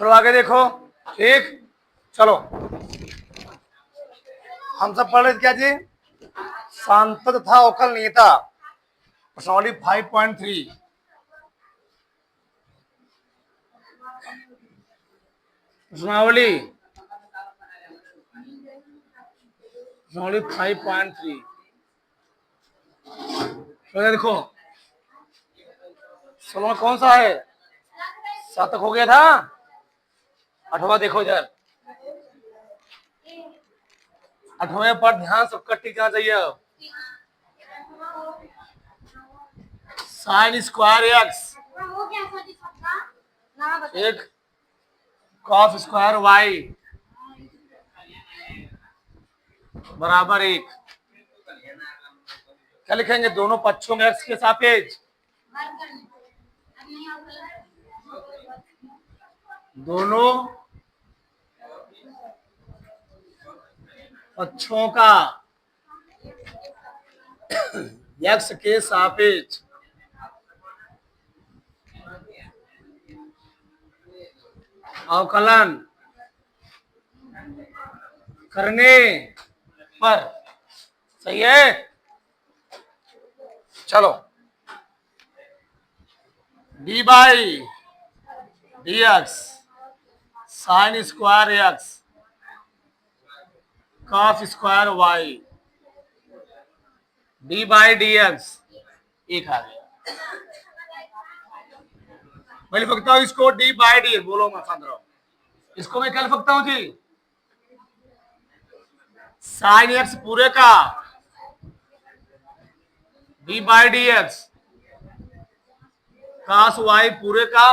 चलो आगे देखो। ठीक, चलो हम सब पढ़ रहे क्या जी? सांतत तथा अवकल नियता, प्रश्नावली 5.3। प्रश्नावली 5.3 देखो। सोलह कौन सा है? 7 तक हो गया था। 8वां देखो इधर। 8वें पर ध्यान सबका टिकना चाहिए। साइन स्क्वायर एक्स एक कॉस स्क्वायर वाई बराबर 1। क्या लिखेंगे? दोनों पक्षों में एक्स के सापेक्ष दोनों पक्षों का एक्स के सापेक्ष अवकलन करने पर। सही है। चलो D by D X sine square X cos square Y D by D X एक आ गया। मैं लिख सकता हूं इसको डी बाई डी। बोलो मैं समझ रहा हूं। इसको मैं क्या लिख सकता हूं जी? साइन एक्स पूरे का d by D x cos y पूरे का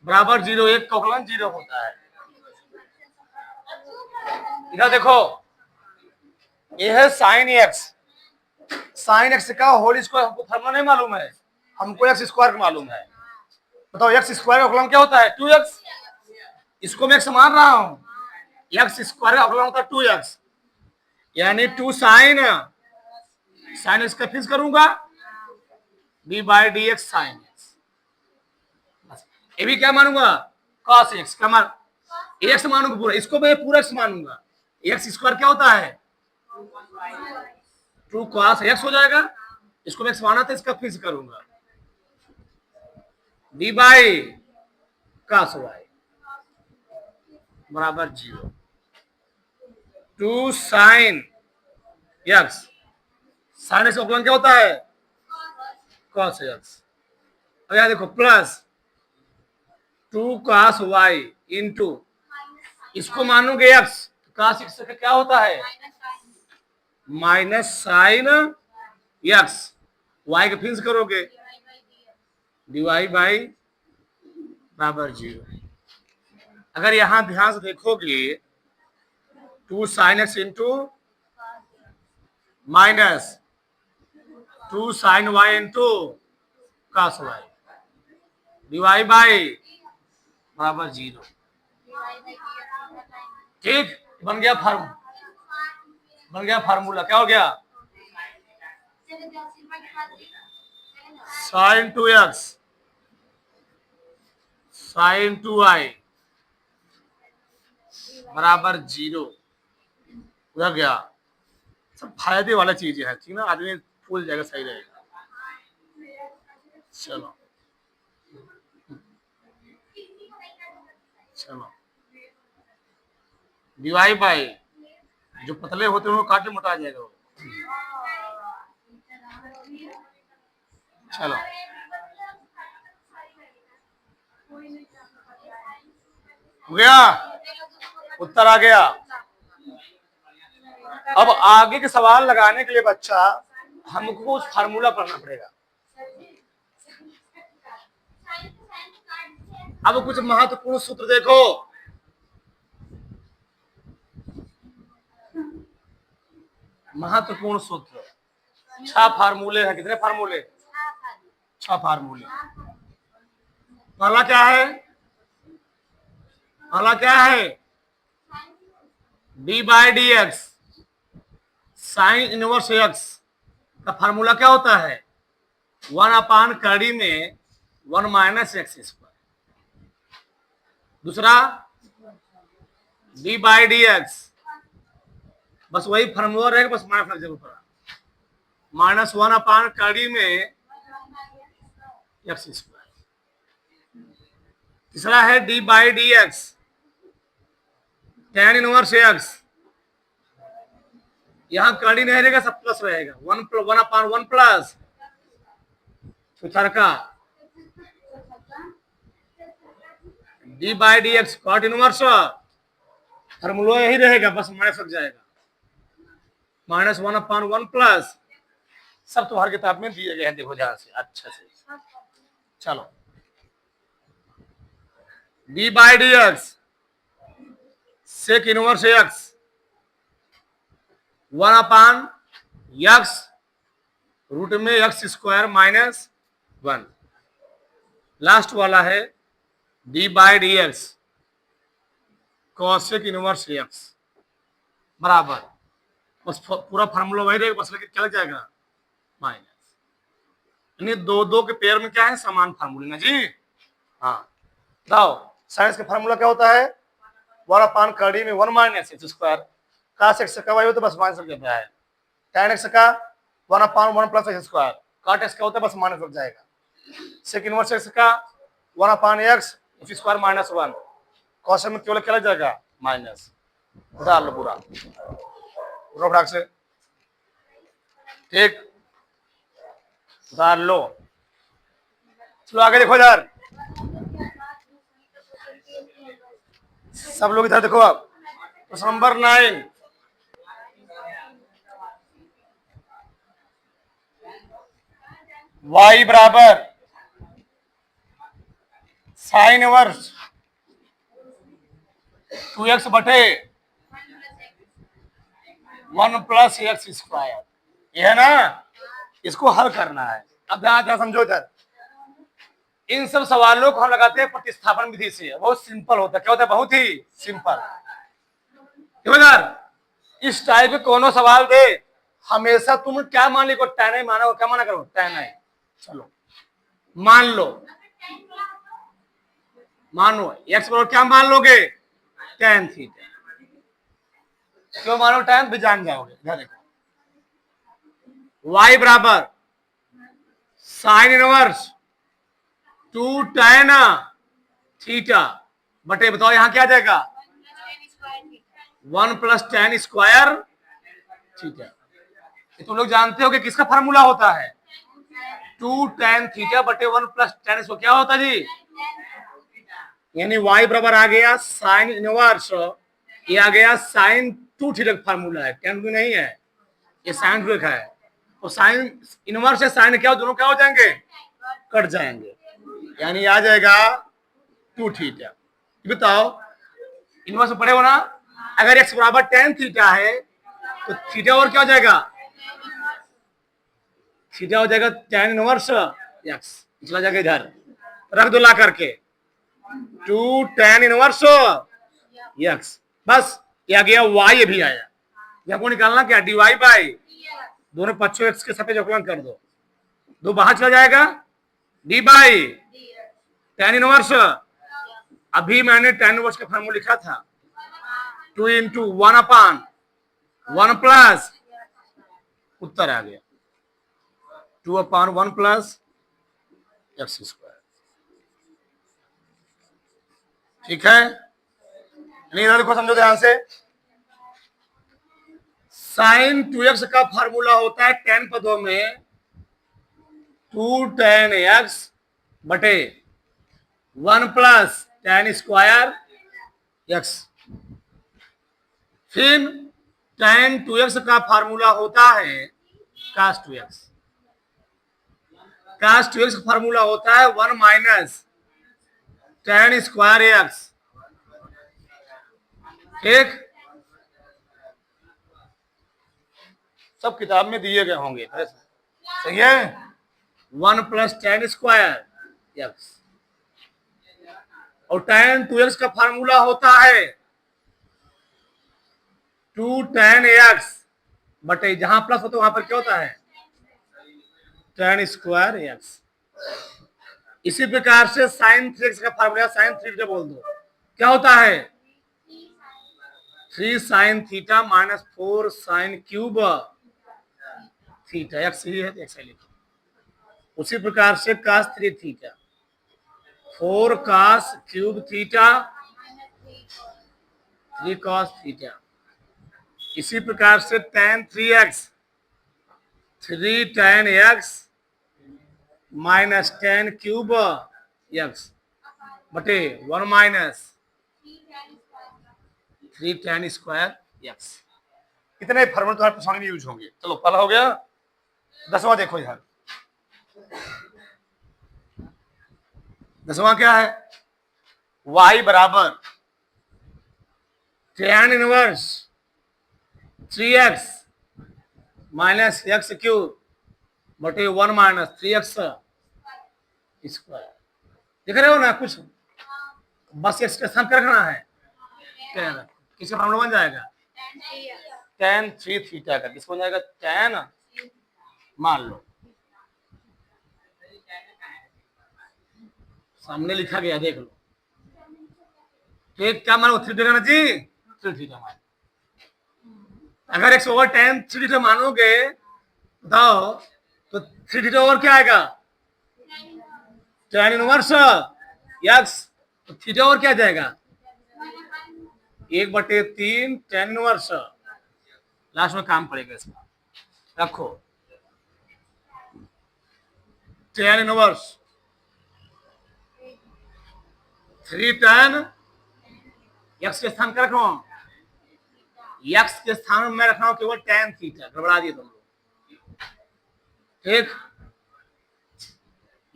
बराबर 0। एक का अवकलन 0 होता है। इधर देखो, ये है साइन एक्स। साइन एक्स का होल स्क्वायर हमको फॉर्मूला नहीं मालूम है, हमको एक्स स्क्वायर मालूम है। बताओ एक्स स्क्वायर का अवकलन क्या होता है? 2x। इसको मैं एक्स मान रहा हूं। एक्स स्क्वायर का अवकलन होता है 2x, यानी 2 साइन साइन एक्स का फिक्स करूंगा D by D X sine x. ये भी क्या मानूंगा? कॉस एक्स का मान एक्स मानूंगा पूरा। इसको मैं पूरा एक्स मानूंगा। एक्स स्क्वायर क्या होता है? 2 कॉस एक्स हो जाएगा। इसको मैं एक्स माना था, इसका फिक्स करूंगा डी बाई कॉस वाई बराबर 0। 2 साइन एक्स साइन एक्स अवकलन क्या होता है? Cos x. अब यहां देखो प्लस 2 कॉस वाई इंटू इसको मानोगे एक्स, कॉस एक्स का क्या होता है? Minus sine x. वाई का फिक्स करोगे डीवाई बाई बराबर 0। अगर यहां ध्यान से देखोगे 2 sine x into minus 2 sine y into cos y dy by बराबर 0। ठीक, बन गया फार्मूला। क्या हो गया? साइन 2x साइन 2y बराबर 0 हो गया। सब फायदे वाला चीज है, ठीक ना? आदमी भूल जाएगा, सही रहेगा। चलो चलो डिवाइड बाई जो पतले होते हैं वो काट के मोटा जाएगा वो। चलो हो गया, उत्तर आ गया। अब आगे के सवाल लगाने के लिए बच्चा हमको उस फार्मूला पढ़ना पड़ेगा। अब कुछ महत्वपूर्ण सूत्र देखो। महत्वपूर्ण सूत्र 6 फार्मूले हैं। कितने फार्मूले? 6 फार्मूले। पहला क्या है? D by D X sign inverse x का फार्मूला क्या होता है? 1 अपान कड़ी में 1 माइनस एक्स स्क्वायर। दूसरा डी बाई डी एक्स, बस वही फॉर्मूला रहेगा, बस माइनस लग जाएगा ऊपर, -1/कड़ी में एक्स स्क्वायर। तीसरा है d by D x, tan inverse x, यहां कड़ी नहीं रहेगा, सब प्लस रहेगा, 1/1 प्लस, चौथा का d by D x cot inverse, formula यही रहेगा, बस माइनस लग जाएगा, -1/1 प्लस, सब तुम्हारी किताब में दिए गए हैं, देखो ध्यान से अच्छे से। चलो D by D x sec inverse x 1/x root में एक्स स्क्वायर -1। लास्ट वाला है d by D x cosec inverse x बराबर, बस पूरा फार्मूला वही रहेगा, बस लेके क्या लग जाएगा माइनस, यानी दो दो के पेयर में क्या है समान फार्मूले ना जी। हाँ बताओ साइंस का फार्मूला क्या होता है, 1/कड़ी में 1 - x स्क्वायर, cos x का y हो तो बस माइनस लग जाता है, tan x का 1/1 plus x square, cot x का होता है बस माइनस लग जाएगा, सेक इनवर्स x का 1/x स्क्वायर -1, cos में केवल क्या लग जाएगा माइनस, डाल लो पूरा रोक से, ठीक डाल लो। चलो आगे देखो इधर, सब लोग इधर देखो, अब प्रश्न नंबर 9, y बराबर साइन इनवर्स 2x बटे 1 प्लस एक्स स्क्वायर, ये है ना, इसको हल करना है। अब ध्यान समझो इधर, इन सब सवालों को हम लगाते हैं प्रतिस्थापन विधि से, बहुत सिंपल होता है, क्या होता है बहुत ही सिंपल। इस टाइप के कोनो सवाल दे, हमेशा तुम क्या मान ली, tan i माना, क्या माना करो tan i, चलो मान लो, मानो x बराबर क्या मान लोगे tan थीटा, क्यों मानो tan भी जान जाओगे, इधर देखो y बराबर साइन इनवर्स 2 tan थीटा बटे, बताओ यहां क्या आ जाएगा 1 प्लस tan स्क्वायर थीटा, तुम लोग जानते हो कि किसका फार्मूला होता है 2 tan थीटा बटे 1 प्लस tan, इसको क्या होता जी, यानी y बराबर आ गया साइन इनवर्स, ये आ गया साइन 2 थीटा का फार्मूला है, tan भी नहीं है, ये साइन लिखा है, और साइन इनवर्स से साइन क्या दोनों क्या हो जाएंगे कट जाएंगे, यानी आ जाएगा 2 थीटा। बताओ इनवर्स में पढ़े हो ना, अगर x बराबर tan थीटा है तो थीटा और क्या हो जाएगा, थीटा हो जाएगा tan इनवर्स x, चला जाएगा इधर रख दो ला करके 2 tan इनवर्स x, बस ये आ गया y, ये भी आया, यह को निकालना क्या dy बाई दोनों पक्षों x के सापेक्ष अवकलन कर दो, दो बाहर चला जाएगा डी बाई tan इनवर्स, अभी मैंने tan इनवर्स का फार्मूला लिखा था 2 × 1/1 प्लस, उत्तर आ गया 2/1 प्लस एक्स स्क्वायर, ठीक है, नहीं देखो समझो ध्यान से, साइन 2x का फार्मूला होता है tan पदों में 2 tan x बटे 1 प्लस tan स्क्वायर x, फिर tan 2x का फार्मूला होता है cos 2x, cos 2x का फार्मूला होता है 1 माइनस tan स्क्वायर x, ठीक, सब किताब में दिए गए होंगे, सही है, 1 प्लस tan स्क्वायर x, और tan 2x का फार्मूला होता है 2 tan x बटे, जहां प्लस होता है वहां पर क्या होता है tan स्क्वायर x। इसी प्रकार से साइन 3x का फार्मूला, साइन 3 बोल दो, क्या होता है 3 sine theta minus 4 sine cube theta, x ही है तो एक्स लिखो। उसी प्रकार से cos 3 theta 4 cos cube theta 3 cos theta. इसी प्रकार से tan 3x 3 tan x minus tan cube x बटे 1 माइनस 3 tan स्क्वायर x। इतने फॉर्मूले तुम्हारे प्रश्न में यूज होंगे। चलो पहला हो गया। 10वां देखो यार, 10वां क्या है, y बराबर tan inverse 3x minus x cube बटे 1 माइनस 3x स्क्वायर। देख रहे हो ना, कुछ बस एक्स के स्थान पर रखना है। tan किसका फॉर्मूला बन जाएगा tan 3 थीटा का, किसको बन जाएगा tan, मान लो सामने लिखा गया देख लो, क्या मानो 3 थीटा ना जी, 3 थीटा मान। अगर x ओवर tan 3 थीटा मानोगे बताओ तो 3 थीटा ओवर क्या आएगा tan इनवर्स x, तो थीटा ओवर क्या जाएगा 1/3 tan इनवर्स। लास्ट में काम पड़ेगा इसका, रखो tan इनवर्स 3 tan x के स्थान पर रखो, x के स्थान में मैं रख रहा हूं केवल tan थीटा, गड़बड़ा दिए तुम लोग। ठीक,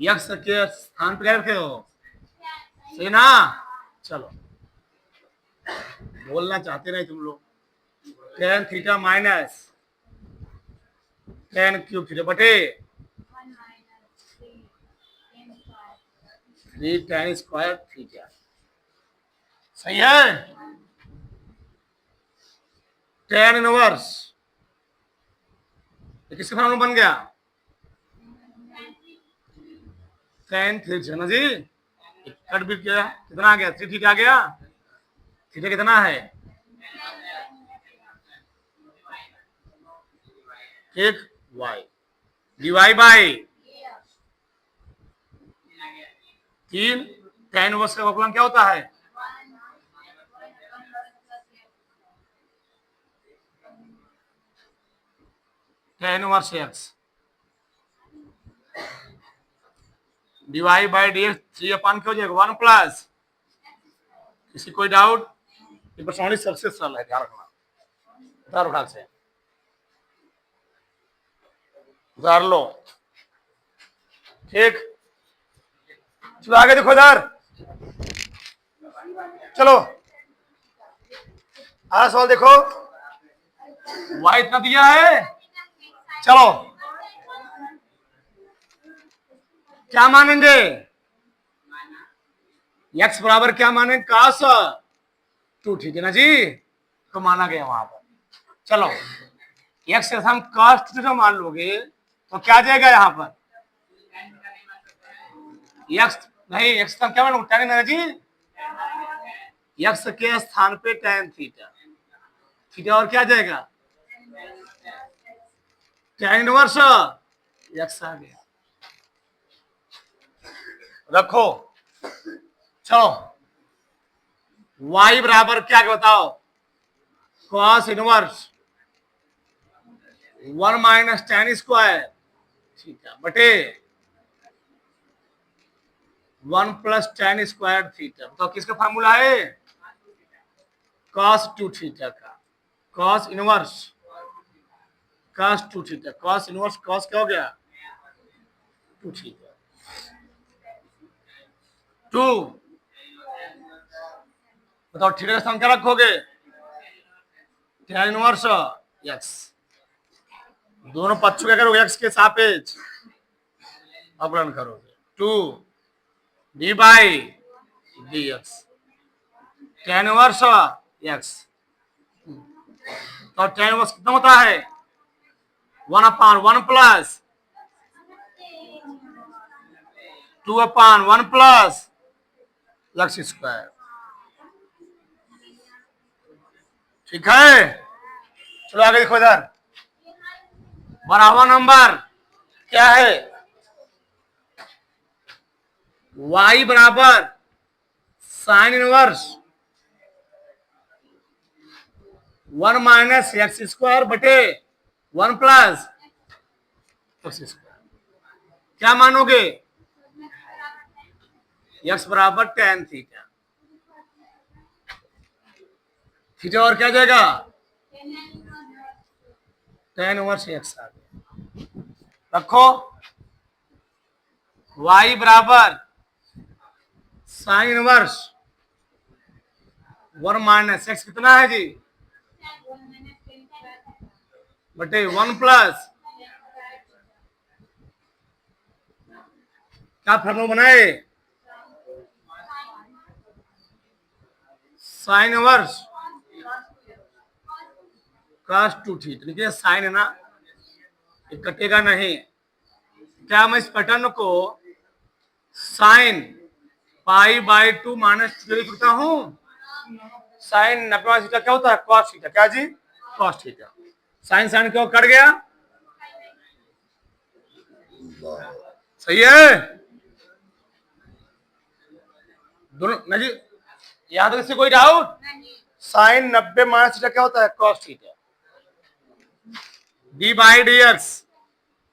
x के स्थान पर क्या रखे हो, सही ना। चलो बोलना चाहते नहीं तुम लोग। tan theta minus tan cube theta बटे 3 tan स्क्वायर थीटा, सही है। tan इनवर्स किसका फॉर्मूला बन गया tan थीटा ना जी, कट भी किया, कितना आ गया 3 थीटा आ गया, थीटा कितना है एक y dy by 3 tan inverse का फॉर्मूला क्या होता है tan inverse x dy by dx 3 अपान क्या हो जाएगा 1 प्लस। किसी कोई डाउट, ये प्रश्नावली सबसे सरल है, ध्यान रखना, उतार उठा से उतार लो। ठीक, चलो आगे देखो इधर, चलो अगला सवाल देखो। y इतना दिया है, चलो क्या मानेंगे x बराबर क्या मानेंगे cos 2 ठीक है ना जी, तो माना गया वहां पर। चलो x से हम cos थीटा मान लोगे तो क्या जाएगा यहाँ पर x नहीं, x का क्या मानो tan ना जी, x के स्थान पे tan थीटा, थीटा और क्या जाएगा tan इनवर्स x आ गया, रखो। चलो y बराबर क्या बताओ cos inverse 1 minus tan square theta बटे 1 प्लस tan स्क्वायर थीटा। तो किसका फार्मूला है cos 2 थीटा का, cos inverse cos 2 theta, cos inverse cos क्या हो गया 2 थीटा 2। बताओ थीटा का स्थान क्या रखोगे tan इनवर्स x, दोनों पक्षों क्या करोगे x के सापेक्ष अवकलन करोगे 2 d by dx tan inverse x। तो tan इनवर्स कितना होता है 1/1 प्लस 2/1 प्लस x स्क्वायर ठीक है, चलो आगे देखो इधर। 12वां नंबर क्या है? y बराबर sine inverse 1 minus x square बटे 1 प्लस एक्स स्क्वायर। क्या मानोगे? एक्स बराबर टेन थीटा। थीटा और क्या जाएगा? टेन इनवर्स एक्स आ गया। रखो y बराबर साइन इनवर्स 1 माइनस एक्स कितना है जी? बटे 1 प्लस क्या फॉर्मूला बनाए? Sine inverse cos 2 theta. देखिए साइन है ना, ये कटेगा नहीं। क्या मैं इस पैटर्न को साइन पाई बाई 2 माइनस लिख सकता हूं? साइन 90 थीटा क्या होता है? cos theta. क्या जी? cos theta. साइन साइन क्यों कट गया? सही है दोनों ना जी? यहां तक इससे कोई डाउट? साइन 90 माइनस थीटा क्या होता है? cos थीटा। D by D x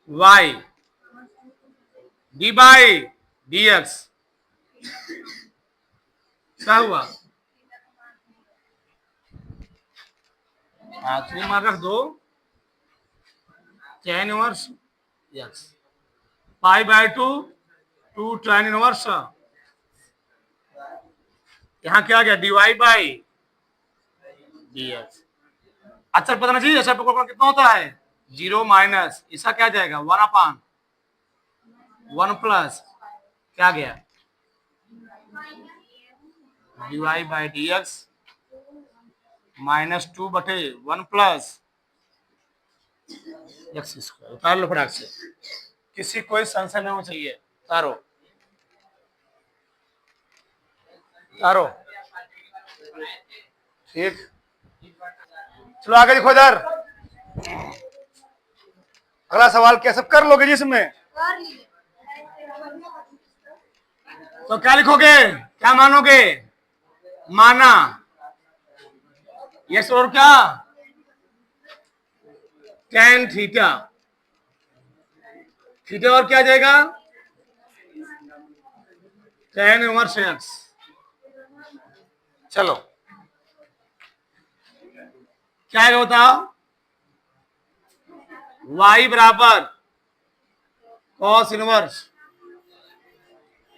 y D by D x क्या हुआ? थ्री मार्क रख दो। tan inverse x pi by 2 tan inverse, यहां क्या गया? Dy by D x. अच्छा पता ना जी, ऐसा कितना होता है? 0 माइनस ऐसा क्या जाएगा? 1/1 प्लस क्या गया? Dy by D x minus 2 बटे 1 प्लस एक्स स्क्वायर। उतार लो फटाक से, किसी कोई संशय नहीं होना चाहिए। तारो तारो ठीक, चलो आगे देखो इधर। अगला सवाल क्या सब कर लोगे जिसमें? तो क्या लिखोगे? क्या मानोगे? माना यस और क्या? tan theta. थीटा और क्या जाएगा? tan inverse x. चलो क्या है बताओ? y बराबर cos इनवर्स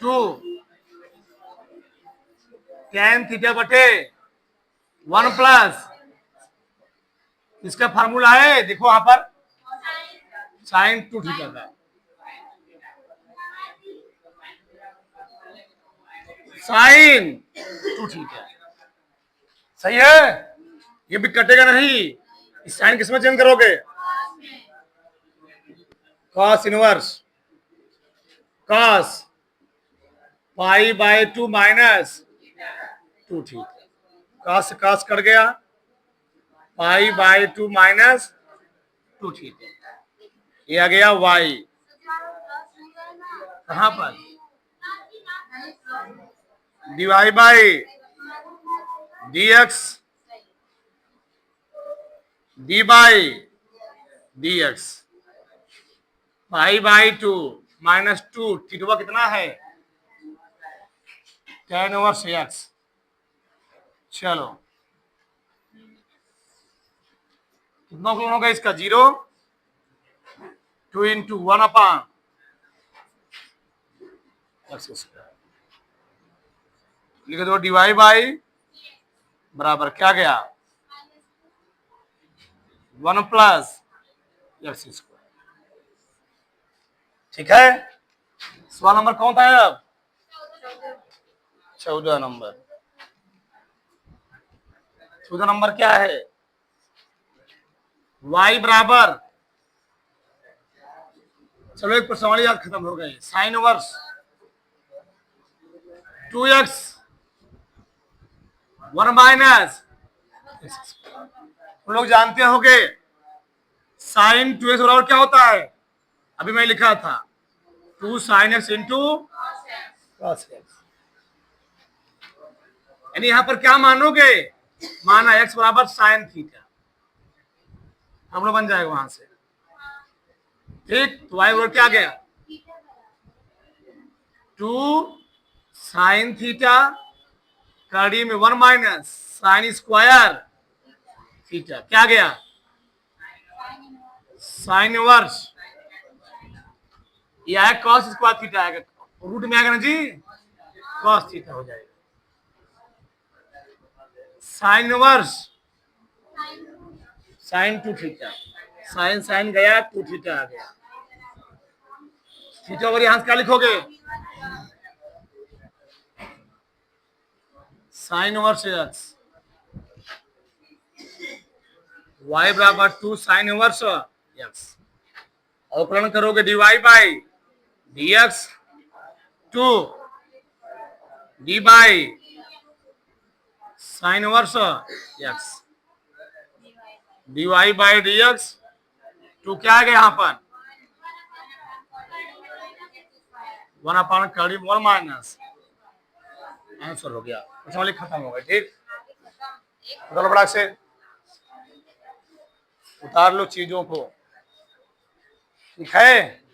2 tan थीटा बटे 1 प्लस इसका फार्मूला है, देखो यहां पर साइन 2 थीटा का। साइन 2 थीटा सही है, ये भी कटेगा नहीं। इस साइन किसमें चेंज करोगे? cos inverse cos pi by 2 minus 2 theta. cos से cos कट गया, पाई बाई 2 माइनस 2 थीटा। ये आ गया y। कहां पर? Dy by D x d by D x pi by 2 minus 2 theta कितना है? tan inverse x. चलो कितना होगा इसका? 0 2 इंटू 1 अपॉन एक्स स्क्वायर। लिख दो डीवाई बाई बराबर क्या गया? 1 प्लस एक्स स्क्वायर। ठीक है, सवाल नंबर कौन था अब? 14 नंबर। 14 नंबर क्या है? y बराबर, चलो एक प्रश्नावली याद खत्म हो गई। साइन इनवर्स 2x 1 माइनस तुम लोग जानते होगे साइन 2x बराबर क्या होता है? अभी मैं लिखा था 2 sine x into cos x. यानी यहां पर क्या मानोगे? माना एक्स बराबर साइन थीटा, हम लोग बन जाएगा वहां से। ठीक, तो वाई बराबर क्या गया? 2 साइन थीटा कड़ी में 1 माइनस साइन स्क्वायर थीटा, क्या गया? साइन इनवर्स, ये है कॉस स्क्वायर थीटा आएगा, रूट में आएगा ना जी, कॉस थीटा हो जाएगा। Sine inverse sine 2 theta, sine sine गया 2 थीटा आ गया। थीटा और यहां से क्या लिखोगे? साइन इनवर्स एक्स, वाई बराबर 2 साइन इनवर्स एक्स, अवकलन करोगे dy by D x 2 d by sine inverse x d y by D x 2 क्या आ गया यहाँ पर? 1 अपॉन कड़ी 1 माइनस, आंसर हो गया, वाले खत्म हो गए। ठीक, चलो बड़ा से उतार लो चीजों को, ठीक है।